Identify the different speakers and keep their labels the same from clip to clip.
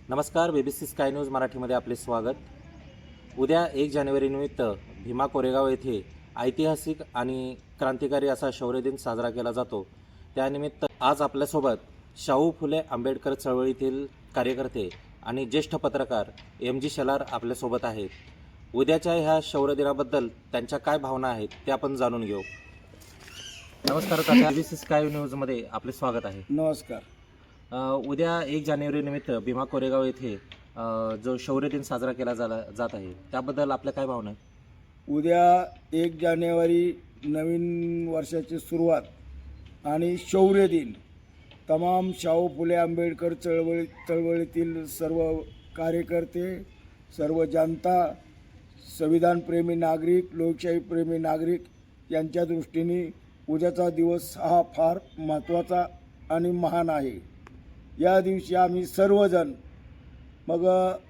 Speaker 1: नमस्कार, BBC sky news मराठीमध्ये आपले स्वागत। उद्या 1 जानेवारी निमित्त भीमा कोरेगाव येथे ऐतिहासिक आणि क्रांतिकारी असा शौर्य दिन साजरा केला जातो। त्यानिमित्त आज आपल्यासोबत शाहू फुले आंबेडकर चळवळीतील कार्यकर्ते आणि ज्येष्ठ पत्रकार MG शेलार आपल्यासोबत आहेत। उद्याच्या ह्या शौर्य दिनाबद्दल त्यांच्या काय भावना आहेत ते आपण जाणून घेऊ। नमस्कार तात्या, BBC स्काय न्यूजमध्ये आपले स्वागत आहे।
Speaker 2: नमस्कार।
Speaker 1: उद्या 1 जानेवारी निमित्त भीमा कोरेगाव येथे जो शौर्य दिन साजरा केला जात आहे त्याबद्दल आपल्या काय भावना आहेत?
Speaker 2: उद्या 1 जानेवारी नवीन वर्षाची सुरुवात आणि शौर्य दिन तमाम शाहू फुले आंबेडकर चळवळीतील सर्व कार्यकर्ते, सर्व जनता, संविधानप्रेमी नागरिक, लोकशाहीप्रेमी नागरिक यांच्या दृष्टीने उद्याचा दिवस हा फार महत्त्वाचा आणि महान आहे। या दिवशी आम्ही सर्वजण, मग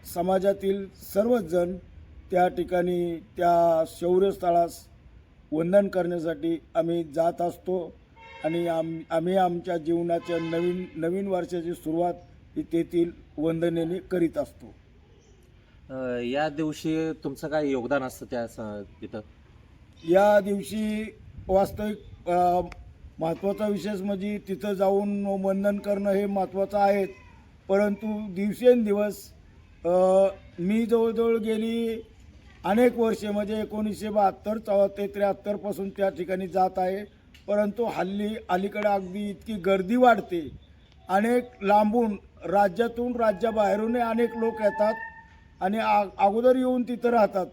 Speaker 2: समाजातील सर्वच जण त्या ठिकाणी त्या शौर्यस्थळास वंदन करण्यासाठी आम्ही जात असतो आणि आम्ही आमच्या जीवनाच्या नवीन वर्षाची सुरुवात तेथील वंदनेने करीत असतो।
Speaker 1: या दिवशी तुमचं काय योगदान असतं त्या तिथं?
Speaker 2: या दिवशी वास्तविक महत्त्वाचा विशेष म्हणजे तिथं जाऊन वंदन करणं हे महत्त्वाचं आहे, परंतु दिवसेंदिवस मी जवळजवळ गेली अनेक वर्षे म्हणजे 1972 ते 73पासून त्या ठिकाणी जात आहे, परंतु अलीकडे अगदी इतकी गर्दी वाढते। अनेक लांबून राज्यातून राज्याबाहेरूनही अनेक लोक येतात आणि अगोदर येऊन तिथं राहतात।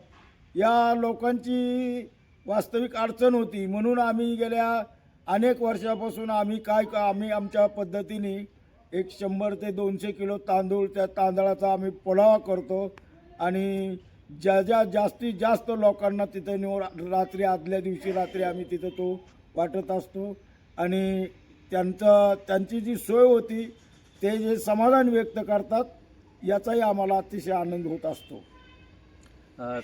Speaker 2: या लोकांची वास्तविक अडचण होती, म्हणून आम्ही गेल्या अनेक वर्षापासून आम्ही आमच्या पद्धतीने 100 ते 200 किलो तांदूळ, त्या तांदळाचा आम्ही पुलावा करतो आणि जास्तीत जास्त लोकांना तिथं नेऊन आदल्या दिवशी रात्री आम्ही तिथं तो वाटत असतो आणि त्यांची जी सोय होती ते जे समाधान व्यक्त करतात याचाही आम्हाला अतिशय आनंद होत असतो।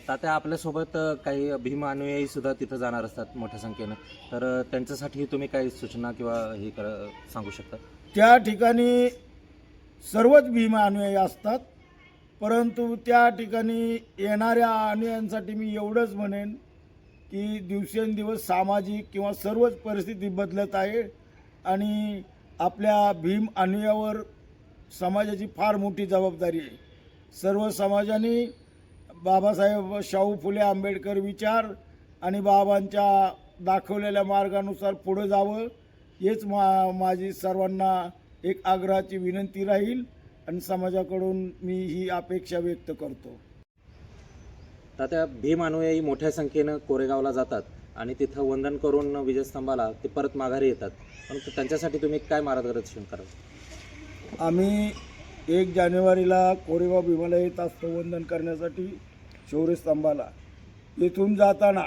Speaker 1: तात्या, आपल्यासोबत काही भीम अनुयायी सुद्धा तिथं जाणार असतात मोठ्या संख्येनं, तर त्यांच्यासाठी तुम्ही काही सूचना किंवा हे सांगू शकता?
Speaker 2: त्या ठिकाणी सर्वच भीम अनुयायी असतात, परंतु त्या ठिकाणी येणाऱ्या अनुयायांसाठी मी एवढंच म्हणेन की दिवसेंदिवस सामाजिक किंवा सर्वच परिस्थिती बदलत आहे आणि आपल्या भीम अनुयायावर समाजाची फार मोठी जबाबदारी आहे। सर्व समाजाने बाबासाहेब शाहू फुले आंबेडकर विचार आणि बाबांच्या दाखवलेल्या मार्गानुसार पुढे जावं, हेच माझी सर्वांना एक आग्रहाची विनंती राहील आणि समाजाकडून मी ही अपेक्षा व्यक्त करतो।
Speaker 1: तात्या, भीम अनुयायी मोठ्या संख्येनं कोरेगावला जातात आणि तिथं वंदन करून विजयस्तंभाला ते परत माघारी येतात, परंतु त्यांच्यासाठी तुम्ही काय मार्गदर्शन कराल?
Speaker 2: आम्ही 1 जानेवारीला कोरेगाव भीमाला येत असतो वंदन करण्यासाठी शौर्यस्तंभाला। इथून जाताना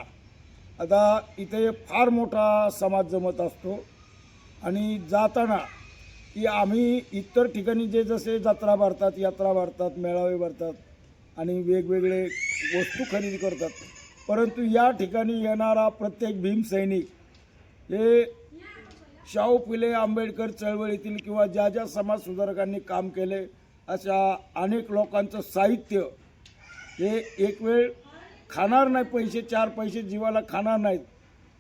Speaker 2: आता इथे फार मोठा समाज जमत असतो आणि जाताना की आम्ही इतर ठिकाणी जसे जत्रा भरतात, यात्रा भरतात, मेळावे भरतात आणि वेगवेगळे वस्तू खरेदी करतात, परंतु या ठिकाणी येणारा प्रत्येक भीम सैनिक हे शाहू फुले आंबेडकर चळवळीतील किंवा ज्या समाजसुधारकांनी काम केले अशा अनेक लोकांचं साहित्य हे एक वेळ खाणार नाही, 4 पैसे जीवाला खाणार नाहीत,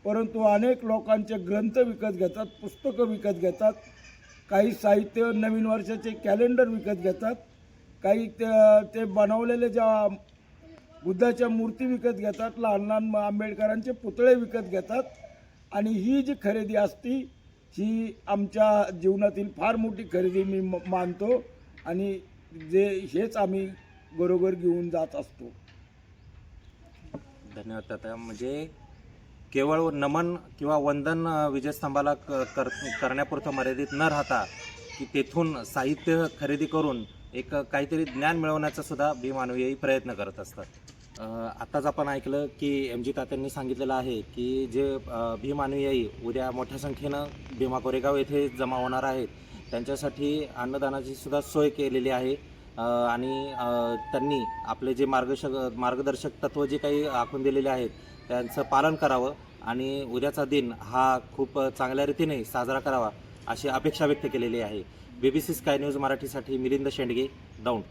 Speaker 2: परंतु अनेक लोकांचे ग्रंथ विकत घेतात, पुस्तकं विकत घेतात, काही साहित्य नवीन वर्षाचे कॅलेंडर विकत घेतात, काही ते बनवलेले ज्या बुद्धाच्या मूर्ती विकत घेतात, लहान लहान आंबेडकरांचे पुतळे विकत घेतात आणि ही जी खरेदी असती ही आमच्या जीवनातील फार मोठी खरेदी मी मानतो आणि हेच आम्ही बरोबर घेऊन जात असतो।
Speaker 1: धन्यवाद तात्या। म्हणजे केवळ नमन किंवा वंदन विजयस्तंभाला करण्यापुरतं मर्यादित न राहता की तेथून साहित्य खरेदी करून एक काहीतरी ज्ञान मिळवण्याचा सुद्धा भीम अनुयायी प्रयत्न करत असतात। आत्ताच आपण ऐकलं की MG तात्यांनी सांगितलेलं आहे की जे भीम अनुयायी उद्या मोठ्या संख्येनं भीमा कोरेगाव येथे जमा होणार आहेत त्यांच्यासाठी अन्नदानाची सुद्धा सोय केलेली आहे आणि त्यांनी आपले जे मार्गदर्शक तत्त्व जे काही आखून दिलेले आहेत त्यांचं पालन करावं आणि उद्याचा दिन हा खूप चांगल्या रीतीने साजरा करावा अशी अपेक्षा व्यक्त केलेली आहे। BBC स्काय न्यूज मराठीसाठी मिलिंद शेंडगे, दौंड।